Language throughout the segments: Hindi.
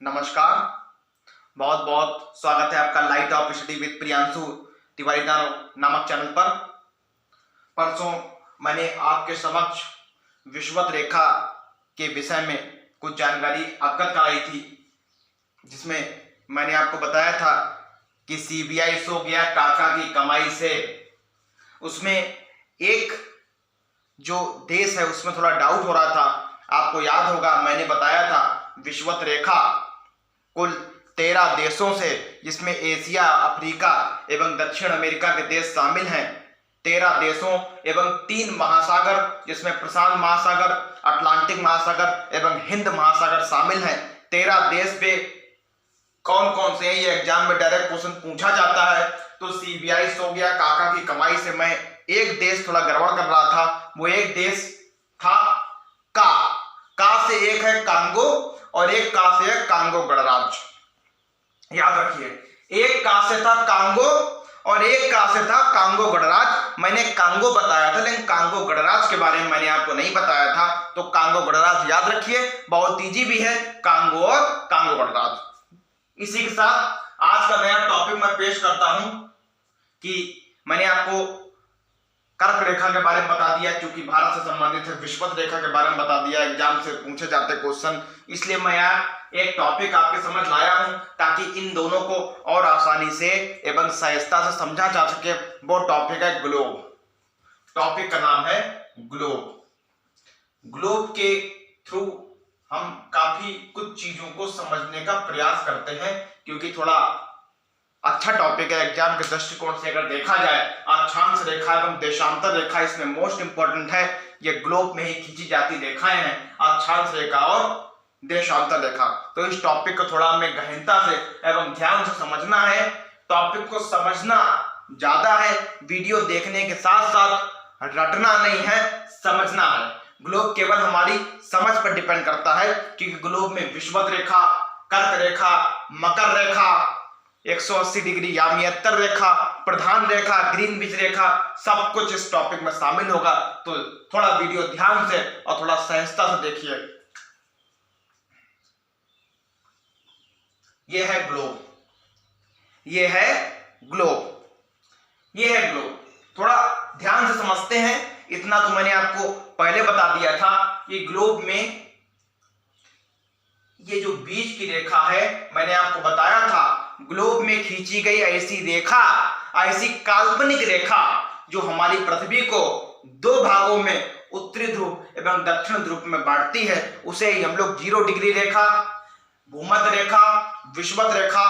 नमस्कार। बहुत बहुत स्वागत है आपका light of study with Priyanshu Tiwari नामक चैनल पर। परसों मैंने आपके समक्ष विषुवत रेखा के विषय में कुछ जानकारी अवगत कराई थी, जिसमें मैंने आपको बताया था कि सीबीआई सो गया काका की कमाई से। उसमें एक जो देश है उसमें थोड़ा डाउट हो रहा था। आपको याद होगा मैंने बताया था विषुवत रेखा कुल 13 देशों से, जिसमें एशिया, अफ्रीका एवं दक्षिण अमेरिका के देश शामिल हैं। 13 देशों एवं 3 महासागर, जिसमें प्रशांत महासागर, अटलांटिक महासागर एवं हिंद महासागर शामिल हैं। 13 देश पे कौन कौन से हैं, ये एग्जाम में डायरेक्ट क्वेश्चन पूछा जाता है। तो सीबीआई सो गया काका की कमाई से मैं एक देश थोड़ा गड़बड़ कर रहा था। वो एक देश था का से एक है कांगो और एक का से है कांगो गणराज्य। याद रखिए, एक का से था कांगो और एक का से था कांगो गणराज्य। मैंने कांगो बताया था, लेकिन कांगो गणराज्य के बारे में मैंने आपको नहीं बताया था। तो कांगो गणराज्य याद रखिए, बहुत इजी भी है, कांगो और कांगो गणराज्य। इसी के साथ आज का नया टॉपिक मैं पेश करता हूं कि मैंने आपको कर्क रेखा के बारे में बता दिया, क्योंकि भारत से संबंधित है। विषुवत रेखा के बारे में बता दिया, एग्जाम से पूछे जाते क्वेश्चन, इसलिए मैं यहाँ एक टॉपिक आपके समझ लाया हूं ताकि इन दोनों को और आसानी से एवं सहजता से समझा जा सके। वो टॉपिक है ग्लोब। टॉपिक का नाम है ग्लोब। ग्लोब के थ्रू हम काफी कुछ चीजों को समझने का प्रयास करते हैं, क्योंकि थोड़ा अच्छा टॉपिक है। एग्जाम के दृष्टिकोण से अगर देखा जाए, अक्षांश रेखा एवं देशांतर रेखा इसमें मोस्ट इंपॉर्टेंट है। ये ग्लोब में ही खींची जाती रेखाएं हैं, अक्षांश रेखा और देशांतर रेखा। तो इस टॉपिक को थोड़ा हमें गहनता से एवं ध्यान से समझना है। टॉपिक को समझना ज्यादा है, वीडियो देखने के साथ साथ रटना नहीं है, समझना है। ग्लोब केवल हमारी समझ पर डिपेंड करता है, क्योंकि ग्लोब में विषुवत रेखा, कर्क रेखा, मकर रेखा, 180 डिग्री या 73 रेखा, प्रधान रेखा, ग्रीनविच रेखा, सब कुछ इस टॉपिक में शामिल होगा। तो थोड़ा वीडियो ध्यान से और थोड़ा सहजता से देखिए। ये है ग्लोब, ये है ग्लोब, ये है ग्लोब। थोड़ा ध्यान से समझते हैं। इतना तो मैंने आपको पहले बता दिया था कि ग्लोब में ये जो बीच की रेखा है, मैंने आपको बताया था ग्लोब में खींची गई ऐसी रेखा, ऐसी काल्पनिक रेखा जो हमारी पृथ्वी को 2 भागों में, उत्तरी ध्रुव एवं दक्षिण ध्रुव में बांटती है, उसे ही हम लोग 0 डिग्री रेखा, भूमध्य रेखा, विषुवत रेखा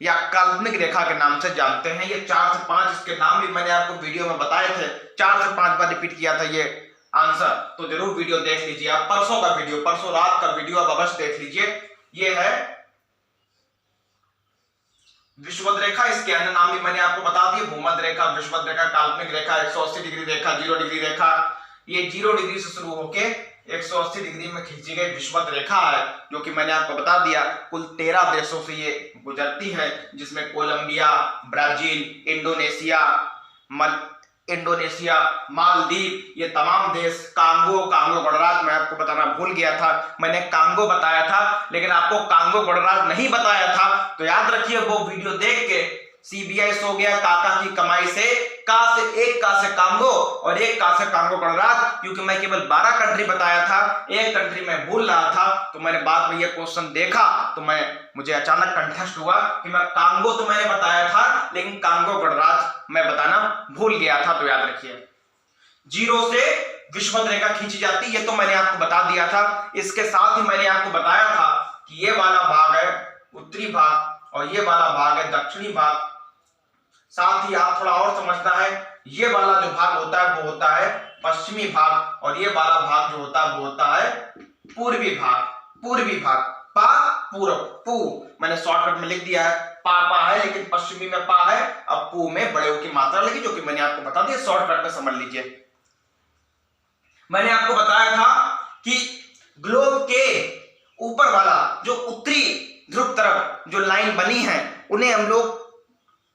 या काल्पनिक रेखा के नाम से जानते हैं। ये 4 से 5 इसके नाम भी मैंने आपको वीडियो में बताए थे। 4 से 5 बार रिपीट किया था ये आंसर, तो जरूर वीडियो देख लीजिए। आप परसों का वीडियो, परसों रात का वीडियो आप अवश्य देख लीजिए। ये है विषुवत रेखा, इसके अन्य नाम भी मैंने आपको बता दिए, भूमध्य रेखा, विषुवत रेखा, काल्पनिक रेखा, 180 डिग्री रेखा, 0 डिग्री रेखा। ये 0 डिग्री से शुरू होके 180 डिग्री में खींची गई विषुवत रेखा है, जो कि मैंने आपको बता दिया कुल 13 देशों से ये गुजरती है, जिसमें कोलंबिया, ब्राजील, इंडोनेशिया, मालदीव, ये तमाम देश। कांगो गणराज्य मैं आपको बताना भूल गया था, मैंने कांगो बताया था लेकिन आपको कांगो गणराज्य नहीं बताया था। तो याद रखिए, वो वीडियो देख के सीबीआई सो गया काका की कमाई से, एक का से कांगो और एक का से कांगो गणराज्य, क्योंकि मैं केवल 12 कंट्री बताया था, एक कंट्री में भूल रहा था। तो मैंने बाद में ये क्वेश्चन देखा तो मुझे अचानक कंठस्थ हुआ कि मैं कांगो तो मैंने बताया था, लेकिन कांगो गणराज्य मैं बताना भूल गया था। तो याद रखिए, 0 से विषुवत रेखा खींची जाती, ये तो मैंने आपको बता दिया था। इसके साथ ही मैंने आपको बताया था कि ये वाला भाग है उत्तरी भाग और ये वाला भाग है दक्षिणी भाग। साथ ही आप थोड़ा और समझना है, ये वाला जो भाग होता है वो होता है पश्चिमी भाग, और ये वाला भाग जो होता है वो होता है पूर्वी भाग। पूर्वी भाग, पा पूर्व, पू मैंने शॉर्टकट में लिख दिया है, पा है, लेकिन पश्चिमी में पा है, अब पू में बड़े की मात्रा लगी, जो कि मैंने आपको बता दिया, शॉर्टकट में समझ लीजिए। मैंने आपको बताया था कि ग्लोब के ऊपर वाला जो उत्तरी ध्रुव तरफ जो लाइन बनी है, उन्हें हम लोग,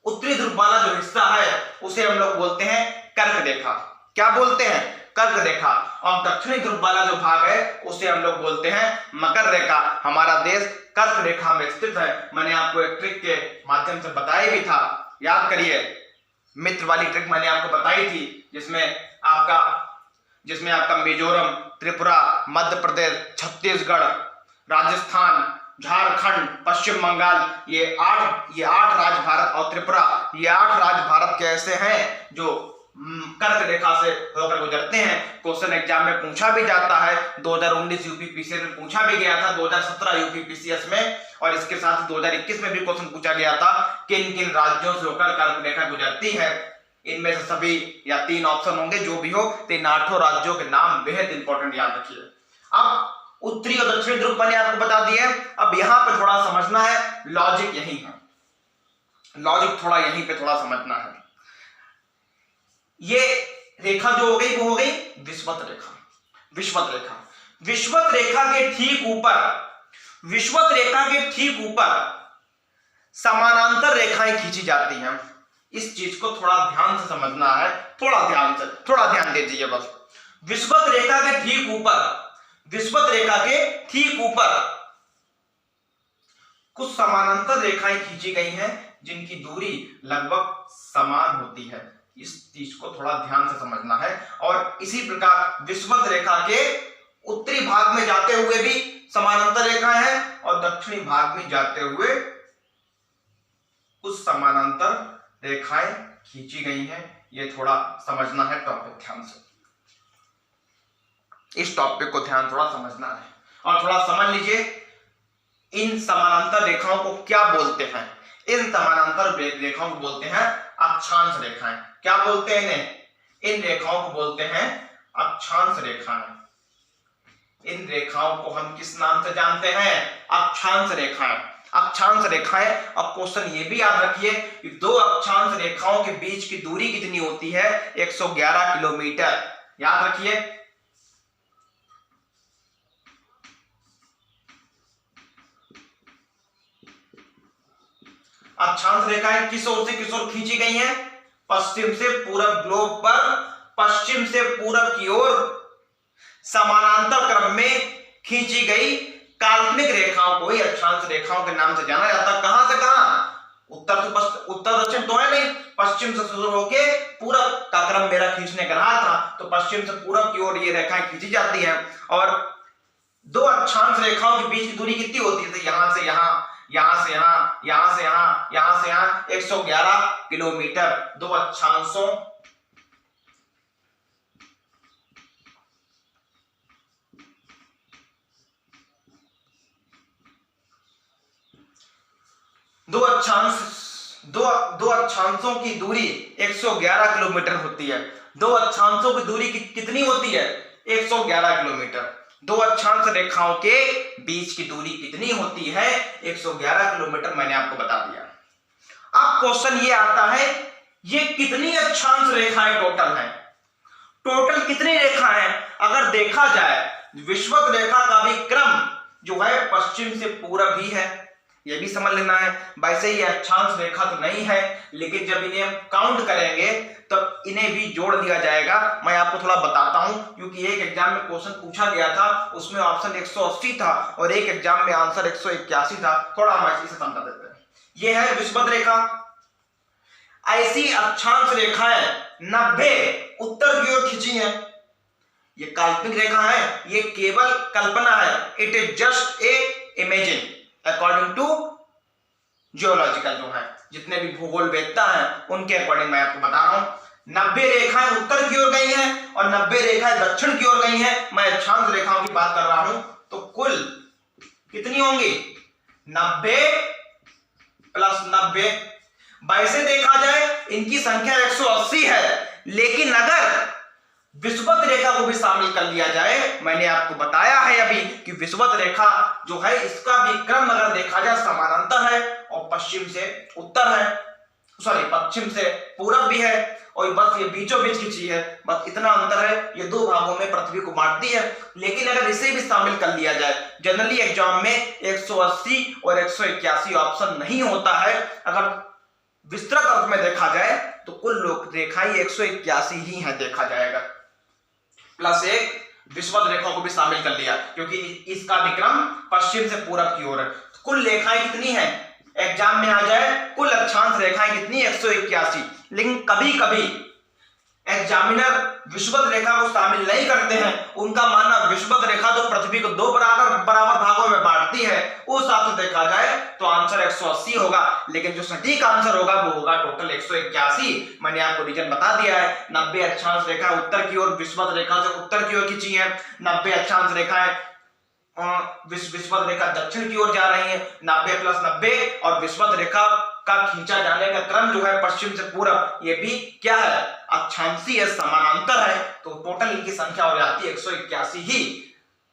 उत्तरी ध्रुव वाला जो हिस्सा है उसे हम लोग बोलते हैं कर्क रेखा। क्या बोलते हैं? कर्क रेखा, और दक्षिणी ध्रुव वाला जो भाग है उसे हम लोग बोलते हैं मकर रेखा। हमारा देश कर्क रेखा में स्थित है। मैंने आपको एक ट्रिक के माध्यम से बताया भी था, याद करिए, मित्र वाली ट्रिक मैंने आपको बताई थी, जिसमें आपका मिजोरम, त्रिपुरा, मध्य प्रदेश, छत्तीसगढ़, राजस्थान, झारखंड, पश्चिम बंगाल, ये आठ राज्य भारत, और त्रिपुरा, ये 8 राज्य भारत के ऐसे हैं जो कर्क रेखा से होकर गुजरते हैं। क्वेश्चन एग्जाम में पूछा भी जाता है, 2019 यूपीपीसीएस में पूछा भी गया था, 2017 यूपीपीसीएस में, और इसके साथ 2021 में भी क्वेश्चन पूछा गया था किन किन राज्यों से होकर कर्क रेखा गुजरती है। इनमें से सभी या 3 ऑप्शन होंगे, जो भी हो, तो इन 8 राज्यों के नाम बेहद इंपॉर्टेंट याद रखिए। अब उत्तरी और दक्षिणी ध्रुव मैंने आपको बता दिए। अब यहां पे थोड़ा समझना है, लॉजिक यही है, लॉजिक थोड़ा यहीं पे थोड़ा समझना है। ये रेखा जो हो गई वो हो गई विषुवत रेखा। विषुवत रेखा, विषुवत रेखा के ठीक ऊपर, विषुवत रेखा के ठीक ऊपर समानांतर रेखाएं खींची जाती हैं। इस चीज को थोड़ा ध्यान से समझना है, थोड़ा ध्यान दीजिए बस। विषुवत रेखा के ठीक ऊपर, विषुवत रेखा के ठीक ऊपर कुछ समानांतर रेखाएं खींची गई हैं जिनकी दूरी लगभग समान होती है। इस चीज को थोड़ा ध्यान से समझना है। और इसी प्रकार विषुवत रेखा के उत्तरी भाग में जाते हुए भी समानांतर रेखाएं हैं, और दक्षिणी भाग में जाते हुए कुछ समानांतर रेखाएं खींची गई हैं। ये थोड़ा समझना है टॉपिक ध्यान से, इस टॉपिक को ध्यान थोड़ा समझना है, और थोड़ा समझ लीजिए इन समानांतर रेखाओं को क्या बोलते हैं। इन समानांतर रेखाओं को बोलते हैं अक्षांश रेखाएं। क्या बोलते हैं इन्हें? इन रेखाओं को बोलते हैं अक्षांश रेखाएं। इन रेखाओं को हम किस नाम से जानते हैं? अक्षांश रेखाएं। अक्षांश रेखाएं। अब क्वेश्चन ये भी याद रखिए कि 2 अक्षांश रेखाओं के बीच की दूरी कितनी होती है? 111 किलोमीटर। याद रखिए, अक्षांश रेखाएं किस ओर से किस ओर खींची गई हैं? पश्चिम से पूरब ग्लोब पर पश्चिम से पूरब की ओर समानांतर क्रम में खींची गई काल्पनिक रेखाओं को ही अक्षांश रेखाओं के नाम से जाना जाता है। कहां से कहां? उत्तर दक्षिण तो है नहीं, पश्चिम से शुरू होके पूरब का क्रम मेरा खींचने का रहा था, तो पश्चिम से पूरब की ओर ये रेखाएं खींची जाती हैं। और 2 अक्षांश रेखाओं के बीच की दूरी कितनी होती है? तो यहां से यहां, यहां से यहां, यहां से यहां, यहां से यहां, 111 किलोमीटर। 2 अक्षांशों दो अक्षांशों की दूरी 111 किलोमीटर होती है। 2 अक्षांशों की दूरी कितनी होती है? 111 किलोमीटर। 2 अक्षांश रेखाओं के बीच की दूरी कितनी होती है? 111 किलोमीटर। मैंने आपको बता दिया। अब क्वेश्चन ये आता है, ये कितनी अक्षांश रेखाएं टोटल हैं? टोटल कितनी रेखाएं हैं? अगर देखा जाए विषुवत रेखा का भी क्रम जो है पश्चिम से पूरब ही है, ये भी समझ लेना है। वैसे ही अक्षांश रेखा तो नहीं है, लेकिन जब इन्हें हम काउंट करेंगे तब इन्हें भी जोड़ दिया जाएगा। मैं आपको थोड़ा बताता हूं, क्योंकि एक एग्जाम में क्वेश्चन पूछा गया था, उसमें ऑप्शन 180 था और एक एग्जाम में आंसर 181 था। थोड़ा हम ऐसे से समझा देते हैं। यह है विषुवत रेखा। ऐसी अक्षांश रेखाएं 90 उत्तर की ओर खींची है। ये काल्पनिक रेखा है, ये केवल कल्पना है। It is just a imagine according to geological जो है, जितने भी भूगोल वेदता हैं उनके अकॉर्डिंग मैं आपको बता रहा हूं। 90 रेखाएं उत्तर की ओर गई हैं और 90 रेखाएं दक्षिण की ओर गई हैं। मैं अक्षांश रेखाओं की बात कर रहा हूं, तो कुल कितनी होंगी? 90 प्लस 90। वैसे देखा जाए इनकी संख्या 180 है, लेकिन अगर विषुवत रेखा को भी शामिल कर लिया जाए, मैंने आपको बताया है अभी कि विषुवत रेखा जो है इसका भी क्रम अगर देखा जाए समानांतर है और पश्चिम से उत्तर है, सॉरी पश्चिम से पूरब भी है, और बस ये बीचों बीच की चीज है, बस इतना अंतर है। ये 2 भागों में पृथ्वी को बांटती है। लेकिन अगर इसे भी शामिल कर लिया जाए, जनरली एग्जाम में 180 और 181 ऑप्शन नहीं होता है। अगर विस्तृत अर्थ में देखा जाए तो कुल रेखाएं 181 ही है देखा जाएगा। प्लस एक विषुवत रेखा को भी शामिल कर लिया, क्योंकि इसका विक्रम पश्चिम से पूरब की ओर है। तो कुल रेखाएं कितनी है, एग्जाम में आ जाए कुल अक्षांश रेखाएं कितनी, 181। लेकिन कभी कभी एग्जामिनर विषुवत रेखा को शामिल नहीं करते हैं। उनका मानना विषुवत रेखा तो पृथ्वी को दो बराबर भागों में बांटती है, उस हिसाब से देखा जाए तो आंसर 180 होगा। लेकिन जो सटीक आंसर होगा वो होगा टोटल 181। मैंने आपको रीजन बता दिया है। 90 अक्षांश रेखा उत्तर की ओर विषुवत रेखा से उत्तर की ओर खींची है, 90 अक्षांश रेखाएं विषुवत रेखा दक्षिण की ओर जा रही है। 90 + 90 और विषुवत रेखा का खींचा जाने का क्रम जो है पश्चिम से पूरब, ये भी क्या है, अक्षांशीय है, समानांतर है। तो टोटल इनकी संख्या हो जाती है 181 ही।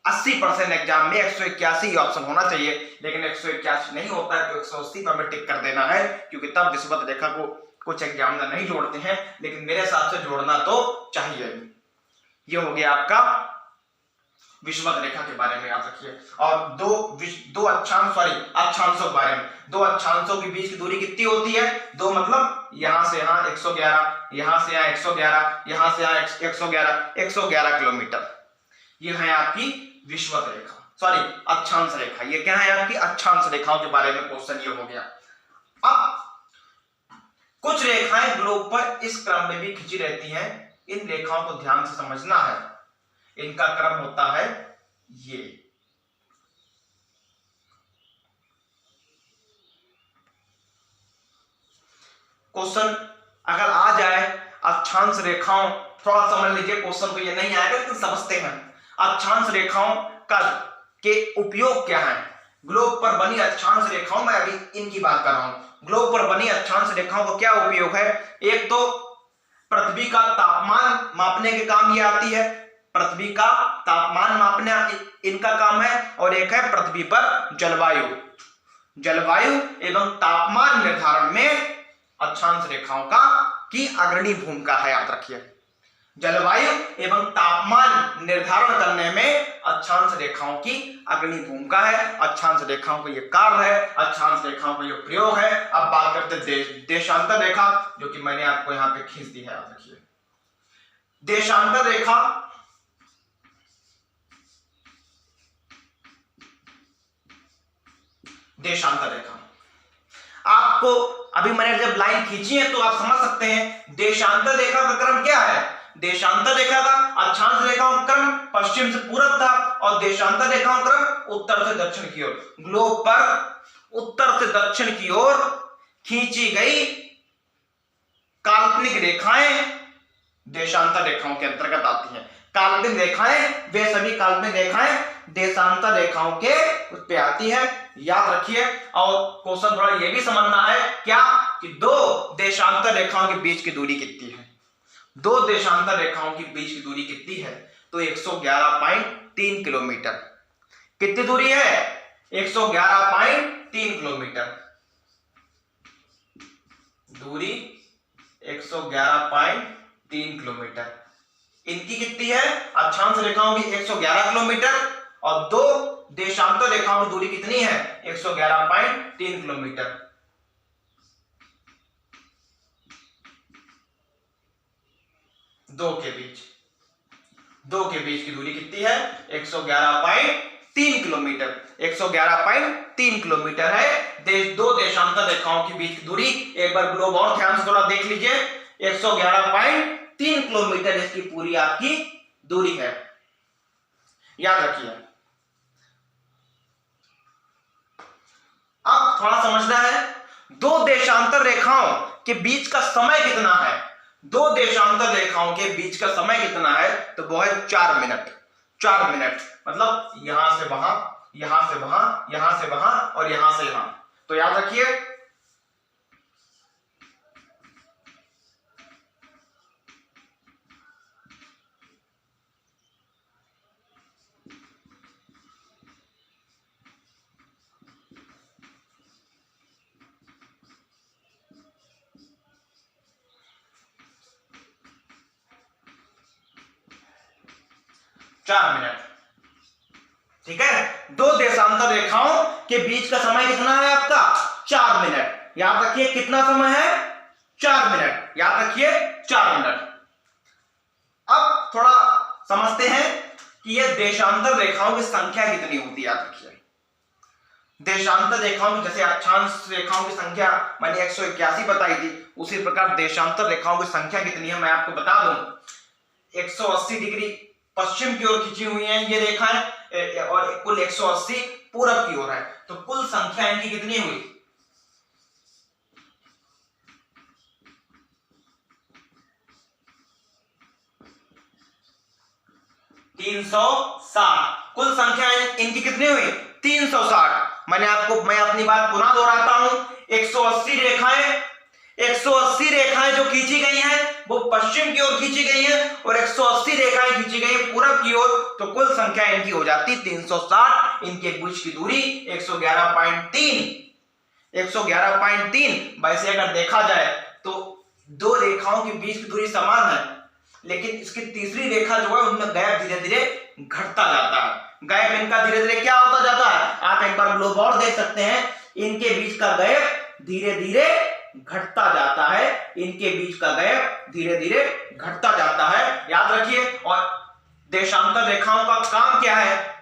80% एग्जाम में 181 ऑप्शन होना चाहिए, लेकिन 181 नहीं होता है तो 180 पर हमें टिक कर देना है, क्योंकि तब विषुवत रेखा को कुछ एग्जामिनर नहीं जोड़ते हैं, लेकिन मेरे हिसाब से जोड़ना तो चाहिए। ये हो गया आपका विषुवत रेखा के बारे में, याद रखिए। और दो अक्षांशों के बारे में, दो अक्षांशों के बीच की दूरी कितनी होती है, दो मतलब यहां से यहां 111, यहां से यहां 111, यहां से यहां 111 किलोमीटर। ये है आपकी विषुवत रेखा, अक्षांश रेखा। ये क्या है, आपकी अक्षांश रेखाओं के बारे में क्वेश्चन ये हो गया। अब कुछ रेखाएं ग्लोब पर इस क्रम में भी खिंची रहती हैं, इन रेखाओं को ध्यान से समझना है। इनका क्रम होता है ये, क्वेश्चन अगर आ जाए अक्षांश रेखाओं, थोड़ा समझ लीजिए, क्वेश्चन को ये नहीं आएगा लेकिन समझते हैं अक्षांश रेखाओं का के उपयोग क्या है। ग्लोब पर बनी अक्षांश रेखाओं में अभी इनकी बात कर रहा हूं। ग्लोब पर बनी अक्षांश रेखाओं का क्या उपयोग है, एक तो पृथ्वी का तापमान मापने के काम ये आती है, पृथ्वी का तापमान मापना इनका काम है, और एक है पृथ्वी पर जलवायु एवं तापमान निर्धारण में अक्षांश रेखाओं की अग्रणी भूमिका है, याद रखिए। जलवायु एवं तापमान निर्धारण करने में अक्षांश रेखाओं की अग्रणी भूमिका है। अक्षांश रेखाओं का ये कार्य है, अक्षांश रेखाओं का ये प्रयोग है। अब बात करते हैं देशांतर रेखा, जो कि मैंने आपको यहां पे खींच दी है, याद रखिए। देशांतर रेखा आपको अभी मैंने जब लाइन खींची है तो आप समझ सकते हैं देशांतर रेखा का क्रम क्या है। देशांतर रेखा का अक्षांश रेखाओं का क्रम पश्चिम से पूरब था, और देशांतर रेखाओं का क्रम उत्तर से दक्षिण की ओर। ग्लोब पर उत्तर से दक्षिण की ओर खींची गई काल्पनिक रेखाएं देशांतर रेखाओं के अंतर्गत आती हैं। काल्पनिक रेखाएं, वे सभी काल्पनिक रेखाएं देशांतर रेखाओं के उस पे आती है, याद रखिए। और क्वेश्चन थोड़ा ये भी समझना है क्या, कि दो देशांतर रेखाओं के बीच की दूरी कितनी है। दो देशांतर रेखाओं के बीच की दूरी कितनी है, तो 111.3 किलोमीटर। कितनी दूरी है, 111.3 किलोमीटर। दूरी 111.3 किलोमीटर। इनकी कितनी है, अक्षांश रेखाओं की 111 किलोमीटर, और दो देशांतर रेखाओं की दूरी कितनी है, 111.3 किलोमीटर। दो के बीच की दूरी कितनी है, 111.3 किलोमीटर। 111.3 किलोमीटर है दो देशांतर रेखाओं के बीच की दूरी। एक बार ग्लोब और ध्यान से थोड़ा देख लीजिए, 111.3 किलोमीटर इसकी पूरी आपकी दूरी है, याद रखिए। अब थोड़ा समझना है दो देशांतर रेखाओं के बीच का समय कितना है। दो देशांतर रेखाओं के बीच का समय कितना है, तो वो है 4 मिनट। 4 मिनट मतलब यहां से वहां, यहां से वहां, यहां से वहां और यहां से यहां। तो याद रखिए, मिनट, ठीक है। दो देशांतर रेखाओं के बीच का समय कितना है आपका, 4 मिनट। याद रखिए कितना समय है, 4 मिनट। याद रखिए 4 मिनट। अब थोड़ा समझते हैं कि ये देशांतर रेखाओं की संख्या कितनी होती है। याद रखिए, देशांतर रेखाओं की, जैसे अक्षांश रेखाओं की संख्या मैंने 181 बताई थी, उसी प्रकार देशांतर रेखाओं की संख्या कितनी है मैं आपको बता दूं। 180 डिग्री पश्चिम की ओर खींची हुई है ये रेखाएं और कुल 180 पूरब की ओर है, तो कुल संख्या इनकी कितनी हुई? 360। कुल संख्या इनकी कितनी हुई? 360। मैं अपनी बात पुनः दोहराता हूं, 180 रेखाएं जो खींची गई हैं वो पश्चिम की ओर खींची गई हैं और 180 रेखाएं खींची गई हैं पूरब की ओर, तो कुल संख्या इनकी हो जाती 360। इनके बीच की दूरी 111.3। वैसे अगर देखा जाए तो दो रेखाओं के बीच की दूरी समान है, लेकिन इसकी तीसरी रेखा जो है उनमें गैप धीरे धीरे घटता जाता है। गैप इनका धीरे धीरे क्या होता जाता है, आप एक बार ग्लोब और देख सकते हैं, इनके बीच का गैप धीरे धीरे घटता जाता है, इनके बीच का गैप धीरे धीरे घटता जाता है। याद रखिए, और देशांतर रेखाओं का काम क्या है?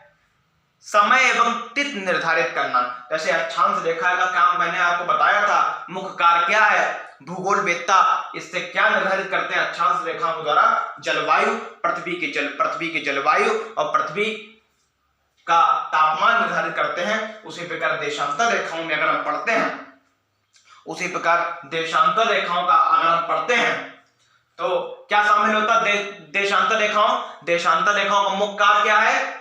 समय एवं तिथि निर्धारित करना। जैसे अक्षांश रेखा का काम मैंने आपको बताया था, मुख्य कार्य क्या है? भूगोलवेत्ता इससे क्या निर्धारित करते हैं अक्षांश रेखाओं के द्वारा? जलवायु, पृथ्वी की जलवायु और पृथ्वी का तापमान निर्धारित करते हैं। उसी प्रकार देशांतर रेखाओं में अगर हम पढ़ते हैं, उसी प्रकार देशांतर रेखाओं का अगर हम पढ़ते हैं तो क्या शामिल होता है देशांतर रेखाओं का मुख्य कार्य क्या है?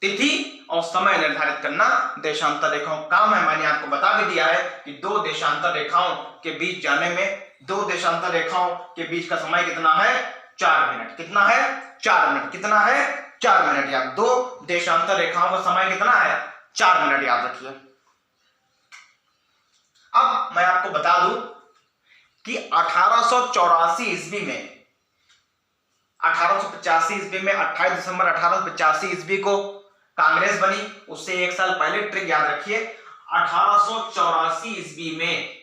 तिथि और समय निर्धारित करना देशांतर रेखाओं का काम है। मैंने आपको बता भी दिया है कि दो देशांतर रेखाओं के बीच जाने में, दो देशांतर रेखाओं के बीच का समय कितना है? 4 मिनट। कितना है? 4 मिनट। कितना है? 4 मिनट। याद, दो देशांतर रेखाओं का समय कितना है? 4 मिनट। याद रखिए। अब मैं आपको बता दूं कि 1884 ईस्वी में, 1885 ईस्वी में 28 दिसंबर 1885 ईस्वी को कांग्रेस बनी। उससे एक साल पहले ट्रिक याद रखिए, 1884 ईस्वी में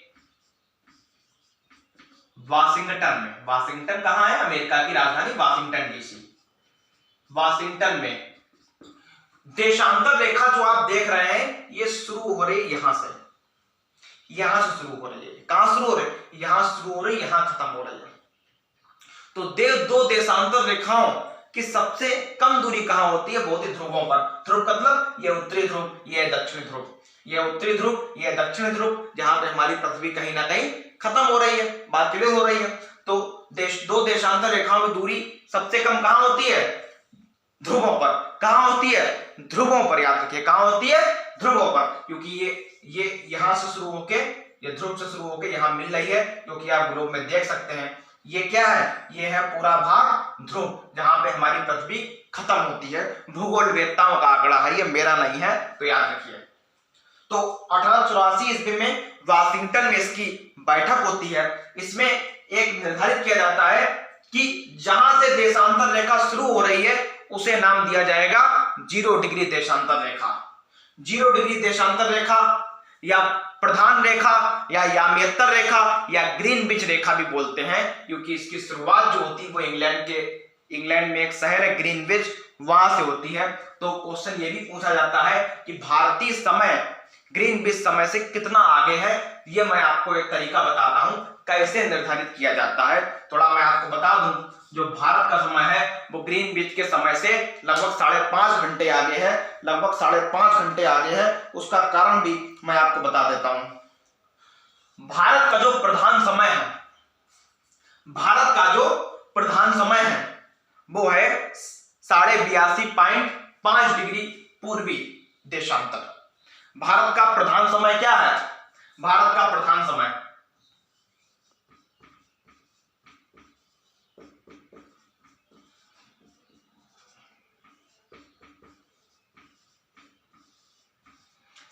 वाशिंगटन कहां है? अमेरिका की राजधानी वाशिंगटन डीसी, वाशिंगटन में देशांतर रेखा जो आप देख रहे हैं ये शुरू हो रही यहां से शुरू हो रही है। कहां शुरू हो रही है? यहां शुरू हो रही, यहां खत्म हो रही है। तो दो देशांतर रेखाओं की सबसे कम दूरी कहां होती है? भौतिक ध्रुवों पर। ध्रुव मतलब ये उत्तरी ध्रुव, ये दक्षिणी ध्रुव, ये उत्तरी ध्रुव, ये दक्षिणी ध्रुव, जहां पे हमारी पृथ्वी कहीं ना कहीं खत्म हो रही है, बात क्लियर हो रही है। तो दो देशांतर रेखाओं की दूरी सबसे कम कहां होती है? ध्रुवों पर। कहां होती है? ध्रुवों पर। याद रखिए, कहां होती है? ध्रुवों पर, क्योंकि ये यहां से शुरू होके, ये ध्रुव से शुरू होके यहां मिल रही है, क्योंकि आप ग्लोब में देख सकते हैं। ये क्या है? ये है पूरा भाग ध्रुव, जहां पे हमारी पृथ्वी खत्म होती है। भूगोलवेत्ताओं का आंकड़ा है, ये मेरा नहीं है, तो याद रखिए। तो 1884 ईस्वी में वाशिंगटन में इसकी बैठक होती है। इसमें एक निर्धारित किया जाता है कि जहां से देशांतर रेखा शुरू हो रही है उसे नाम दिया जाएगा 0 डिग्री देशांतर रेखा। 0 डिग्री देशांतर रेखा या प्रधान रेखा या याम्यतर रेखा या ग्रीनविच रेखा भी बोलते हैं, क्योंकि इसकी शुरुआत जो होती है वो इंग्लैंड में एक शहर है ग्रीनविच, वहां से होती है। तो क्वेश्चन ये भी पूछा जाता है कि भारतीय समय ग्रीनविच समय से कितना आगे है। ये मैं आपको एक तरीका बताता हूं कैसे निर्धारित किया जाता है। थोड़ा मैं आपको बता दूं, जो भारत का समय है वो ग्रीनविच के समय से लगभग 5.5 घंटे आगे है, लगभग 5.5 घंटे आगे है। उसका कारण भी मैं आपको बता देता हूं। भारत का जो प्रधान समय है, भारत का जो प्रधान समय है वो है 82.5 डिग्री पूर्वी देशांतर। भारत का प्रधान समय क्या है? भारत का प्रधान समय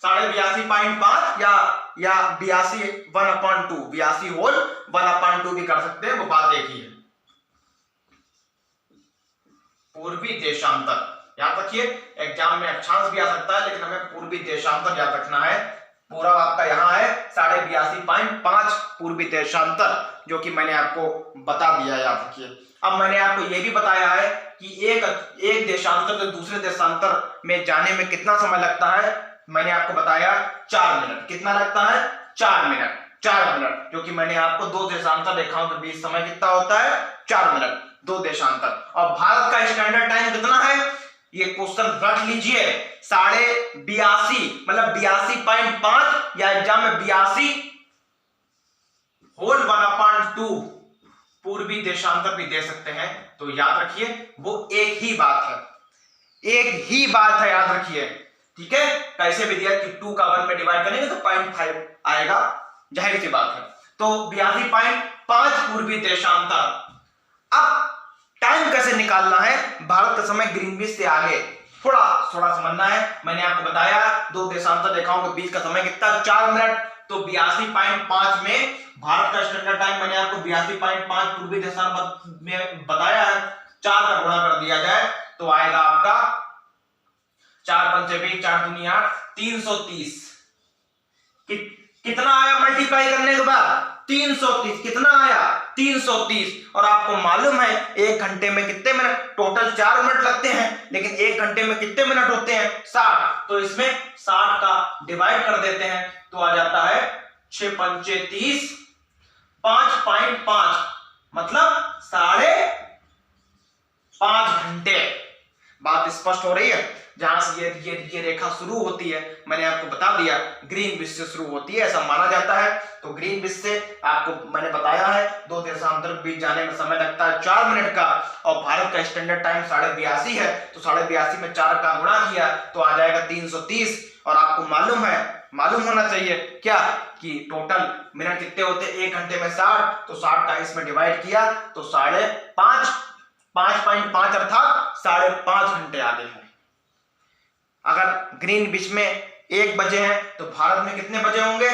82.5 या 82 1/2, 82 होल 1/2 भी कर सकते हैं, वो बात एक ही है। पूर्वी देशांतर याद रखिए, एग्जाम में अक्षांश भी आ सकता है, लेकिन हमें पूर्वी देशांतर याद रखना है। पूरा आपका यहाँ है 82.5 पूर्वी देशांतर, जो कि मैंने आपको बता दिया, याद रखिए। अब मैंने आपको यह भी बताया है कि एक देशांतर से दूसरे देशांतर में जाने में कितना समय लगता है। मैंने आपको बताया 4 मिनट। कितना लगता है? 4 मिनट। 4 मिनट, जो कि मैंने आपको दो देशांतर रेखाओं के बीच समय कितना होता है? 4 मिनट, दो देशांतर। और भारत का स्टैंडर्ड टाइम कितना है? ये क्वेश्चन रख लीजिए, 82.5 मतलब 82.5, या एग्जाम में 82 होल 1/2 पूर्वी देशांतर भी दे सकते हैं। तो याद रखिए वो एक ही बात है, एक ही बात है, याद रखिए। ठीक है, कैसे भी दिया कि 2 का 1 में डिवाइड करेंगे तो 0.5 आएगा, जाहिर सी बात है। तो 82.5 पूर्वी देशांतर। अब टाइम कैसे निकालना है भारत का समय ग्रीनविच से आगे, थोड़ा समझना है। मैंने आपको बताया दो देशांतर रेखाओं के बीच का समय कितना? 4 मिनट। तो 82.5 में भारत का स्टैंडर्ड टाइम मैंने आपको 82.5 पूर्वी देशांतर में बताया है, 4 का गुणा कर दिया जाए तो आएगा आपका 4 पंचे 20, 4 दूनी 8, 330। कितना आया मल्टीप्लाई करने के बाद? 330। कितना आया? 330। और आपको मालूम है 1 घंटे में कितने मिनट? टोटल 4 मिनट लगते हैं, लेकिन 1 घंटे में कितने मिनट होते हैं? 60। तो इसमें 60 का डिवाइड कर देते हैं तो आ जाता है 6 पंचे 30, 5.5 मतलब 5.5 घंटे। बात स्पष्ट हो रही है? जहां से ये रेखा शुरू होती है, मैंने आपको बता दिया ग्रीनविच से शुरू होती है, ऐसा माना जाता है। तो ग्रीनविच से आपको मैंने बताया है दो देशांतर के बीच जाने में समय लगता है 4 मिनट का, और भारत का स्टैंडर्ड टाइम 82.5 है, तो 82.5 में 4 का गुणा किया तो आ जाएगा 330। और आपको मालूम होना चाहिए क्या कि टोटल मिनट कितने होते हैं 1 घंटे में? 60। तो 60 का इसमें डिवाइड किया तो 5.5 अर्थात 5.5 घंटे आगे है। अगर ग्रीनविच में 1 बजे हैं तो भारत में कितने बजे होंगे?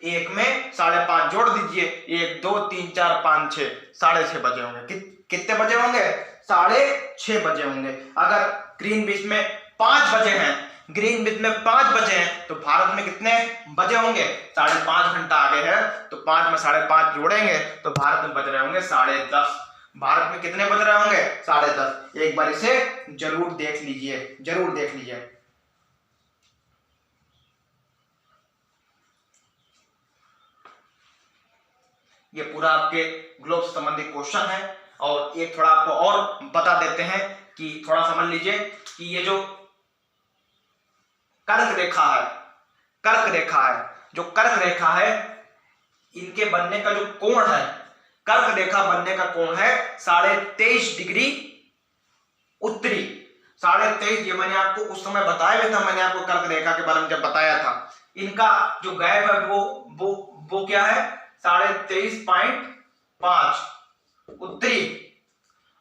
1 में 5.5 जोड़ दीजिए, 1 2 3 4 5 6, 6.5 बजे होंगे। कितने बजे होंगे? 6.5 बजे होंगे। अगर ग्रीनविच में 5 बजे हैं, ग्रीनविच में 5 बजे हैं तो भारत में कितने बजे होंगे? 5.5 घंटा आगे है, तो 5 में 5.5 जोड़ेंगे तो भारत में बज रहे होंगे 10:30। भारत में कितने बज रहे होंगे? 10:30। एक बार इसे जरूर देख लीजिए, जरूर देख लीजिए। ये पूरा आपके ग्लोब से संबंधित क्वेश्चन है। और एक थोड़ा आपको और बता देते हैं कि थोड़ा समझ लीजिए कि ये जो कर्क रेखा है, जो कर्क रेखा है, इनके बनने का जो कोण है, कर्क रेखा बनने का कोण है 23.5 डिग्री उत्तरी। 23.5, ये मैंने आपको उस समय बताया भी था, मैंने आपको कर्क रेखा के बारे में जब बताया था। इनका जो गैप है वो क्या है? 23.5 उत्तरी।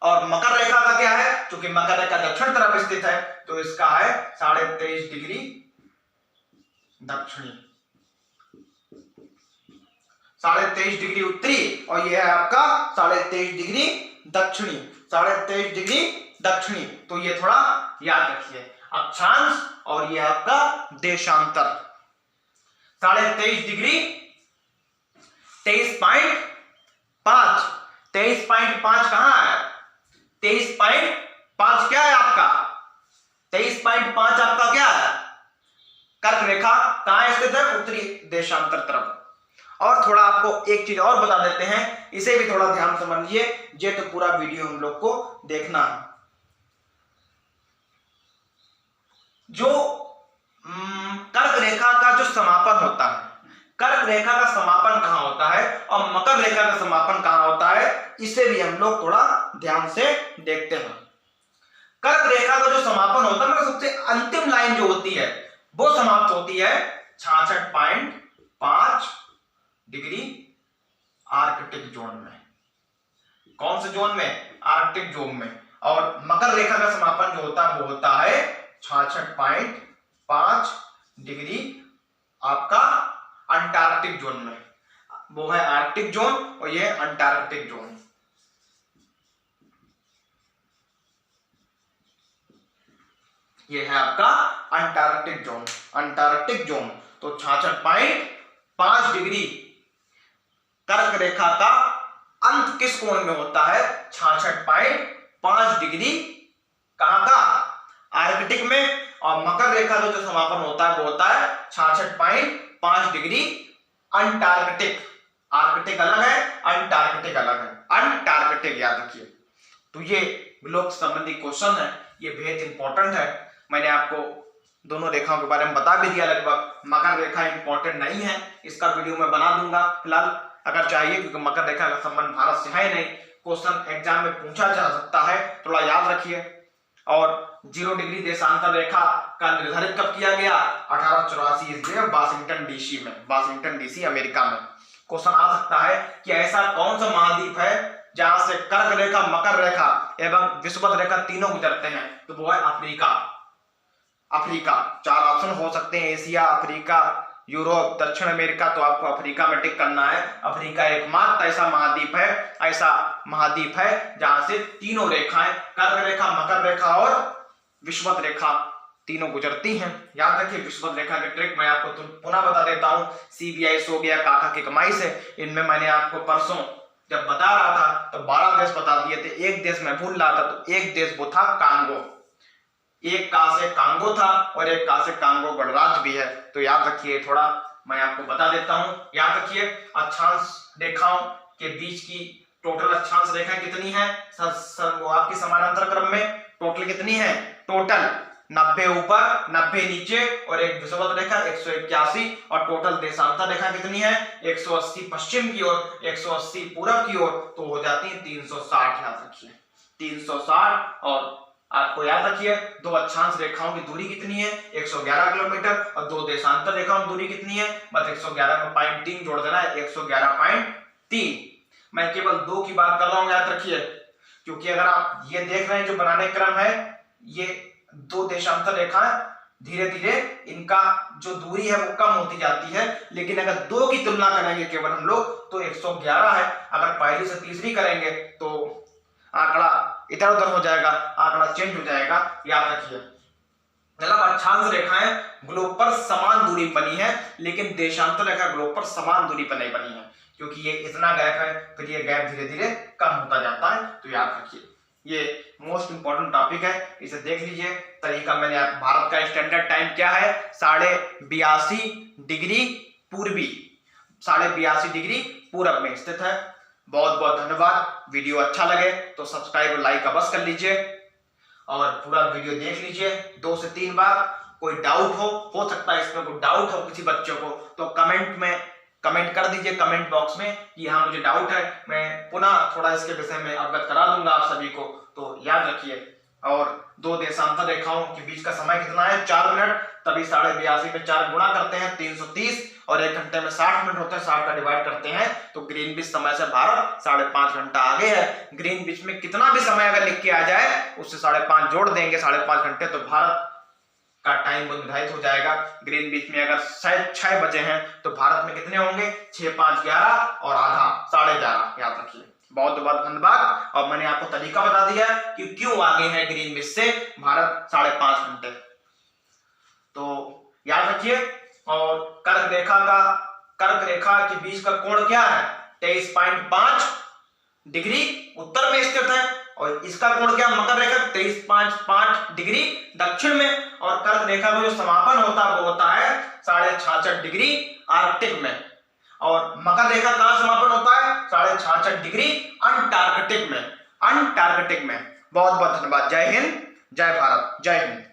और मकर रेखा का क्या है? क्योंकि मकर रेखा दक्षिण तरफ स्थित है तो इसका है 23.5 डिग्री दक्षिणी, 23.5 डिग्री उत्तरी, और यह है आपका 23.5 डिग्री दक्षिणी, 23.5 डिग्री दक्षिणी। तो ये थोड़ा याद रखिए, अक्षांश और ये आपका देशांतर। 23.5 डिग्री 23.5, 23.5 कहां है? 23.5 क्या है आपका? 23.5 आपका क्या है? कर्क रेखा कहां स्थित है? उत्तरी देशांतर तरफ। और थोड़ा आपको एक चीज और बता देते हैं, इसे भी थोड़ा ध्यान समझ लीजिए, ये तो पूरा वीडियो हम लोग को देखना है। जो कर्क रेखा का जो समापन होता है, कर्क रेखा का समापन कहां होता है और मकर रेखा का समापन कहां होता है, इसे भी हम लोग थोड़ा ध्यान से देखते हैं। कर्क रेखा का जो समापन होता है, मतलब सबसे अंतिम लाइन जो होती है वो समाप्त होती है 66.5 डिग्री आर्कटिक जोन में। कौन से जोन में? आर्कटिक जोन में। और मकर रेखा का समापन जो होता है वो होता है 66.5 डिग्री आपका अंटार्कटिक जोन में। वो है आर्कटिक जोन और ये अंटार्कटिक जोन। ये है आपका अंटार्कटिक जोन, अंटार्कटिक जोन। तो 66.5 डिग्री कर्क रेखा का अंत किस कोण में होता है? 66.5 डिग्री कहां का? आर्कटिक में। और मकर रेखा का जो समापन होता है वो होता है 66.5 डिग्री अंटार्कटिक। आर्कटिक अलग है, अंटार्कटिक अलग है। अंटार्कटिक याद रखिए। तो ये ग्लोब संबंधी क्वेश्चन है, ये बेहद इंपॉर्टेंट है। मैंने आपको दोनों रेखाओं के बारे में बता भी दिया लगभग। मकर रेखा इंपॉर्टेंट नहीं है, इसका वीडियो मैं बना दूंगा फिलहाल अगर चाहिए, क्योंकि मकर रेखा का संबंध भारत से है नहीं। क्वेश्चन एग्जाम में पूछा जा सकता है, थोड़ा याद रखिए। और 0 डिग्री देशांतर रेखा का निर्धारित कब किया गया? 1884 ईस्वी में वाशिंगटन डीसी में, वाशिंगटन डीसी अमेरिका में। क्वेश्चन आ सकता है कि ऐसा कौन सा महाद्वीप है जहां से कर्क रेखा, मकर रेखा एवं विषुवत रेखा तीनों गुजरते हैं? तो वो है अफ्रीका। अफ्रीका। 4 ऑप्शन हो सकते हैं, एशिया, अफ्रीका, यूरोप, दक्षिण अमेरिका। तो आपको अफ्रीका में टिक करना है। अफ्रीका एकमात्र ऐसा महाद्वीप है, ऐसा महाद्वीप है जहां से तीनों रेखाएं, कर्क रेखा, मकर रेखा और विषुवत रेखा तीनों गुजरती हैं। याद रखिए विषुवत रेखा की ट्रिक मैं आपको पुनः बता देता हूं। CBI हो गया, काका की कमाई से, इनमें मैंने आपको परसों जब बता रहा था तो 12 देश बता दिए थे। एक देश मैं भूल रहा था, तो एक देश वो था कांगो। एक का से कांगो था और एक का से कांगो गणराज्य भी है। तो याद रखिए, थोड़ा मैं आपको बता देता हूं। याद रखिए अक्षांश रेखाओं के बीच की टोटल अक्षांश रेखाएं कितनी है? वो आपकी समानांतर क्रम में टोटल कितनी है? टोटल 90 ऊपर, 90 नीचे और एक विषुवत रेखा 181। और टोटल देशांतर रेखा कितनी है? 180 पश्चिम की ओर, 180 पूरब की ओर। तो हो जाती है 360। याद रखिए 360। और आपको याद रखिए दो अक्षांश रेखाओं की दूरी कितनी है? 111 किलोमीटर। और दो देशांतर रेखाओं की दूरी कितनी है? बस 111 में 0.3 जोड़ देना है, 111.3। मैं केवल 2 की बात कर रहा हूं, याद रखिए, क्योंकि अगर आप ये देख रहे हैं जो बनाने क्रम है, ये 2 देशांतर रेखाएं धीरे धीरे इनका जो दूरी है वो कम होती जाती है। लेकिन अगर 2 की तुलना करेंगे केवल हम लोग तो 111 है। अगर पहली से तीसरी करेंगे तो आंकड़ा इधर उधर हो जाएगा, आंकड़ा चेंज हो जाएगा। याद रखिए मतलब अक्षांश रेखाएं ग्लोब पर समान दूरी बनी है, लेकिन देशांतर रेखा ग्लोब पर समान दूरी पर नहीं बनी है, क्योंकि ये इतना गैप है, फिर ये गैप धीरे धीरे कम होता जाता है। तो याद रखिए ये मोस्ट इंपॉर्टेंट टॉपिक है, इसे देख लीजिए। तरीका मैंने भारत का स्टैंडर्ड टाइम क्या है? 82.5 डिग्री पूर्वी, 82.5 डिग्री पूरब में स्थित है। बहुत बहुत धन्यवाद। वीडियो अच्छा लगे तो सब्सक्राइब और लाइक अवश्य कर लीजिए और पूरा वीडियो देख लीजिए 2 से 3 बार। कोई डाउट हो सकता है इसमें कोई डाउट हो किसी बच्चों को, तो कमेंट में कमेंट कर दीजिए, कमेंट बॉक्स में कि हाँ मुझे डाउट है। मैं पुनः थोड़ा इसके विषय में अवगत करा दूंगा आप सभी को। तो याद रखिए। और 2 देशांतर रेखाओं के बीच का समय कितना है? 4 मिनट। तभी 82.5 में 4 गुणा करते हैं 330 और 1 घंटे में 60 मिनट होते हैं। 60 का डिवाइड करते हैं तो ग्रीनविच समय से भारत 5.5 घंटा आगे है। ग्रीनविच में कितना भी समय अगर लिख के आ जाए उससे 5.5 जोड़ देंगे, 5.5 घंटे, तो भारत का टाइम निर्धारित हो जाएगा। ग्रीनविच में अगर शायद 6 बजे हैं तो भारत में कितने होंगे? 6, 5, 11 और आधा 11.5। याद रखिए। बहुत बहुत धन्यवाद। और मैंने आपको तरीका बता दिया कि क्यों आगे है ग्रीनविच से भारत 5.5 घंटे। तो याद रखिए। और कर्क रेखा के बीच का कोण क्या है? 23.5 डिग्री उत्तर में स्थित है। और इसका कोण क्या? मकर रेखा 23.5 डिग्री दक्षिण में। और कर्क रेखा का जो समापन होता है वो होता है 66.5 डिग्री आर्कटिक में। और मकर रेखा कहां समापन होता है? 66.5 डिग्री अंटार्कटिक में। अंटार्कटिक में। बहुत बहुत धन्यवाद। जय हिंद, जय भारत, जय हिंद।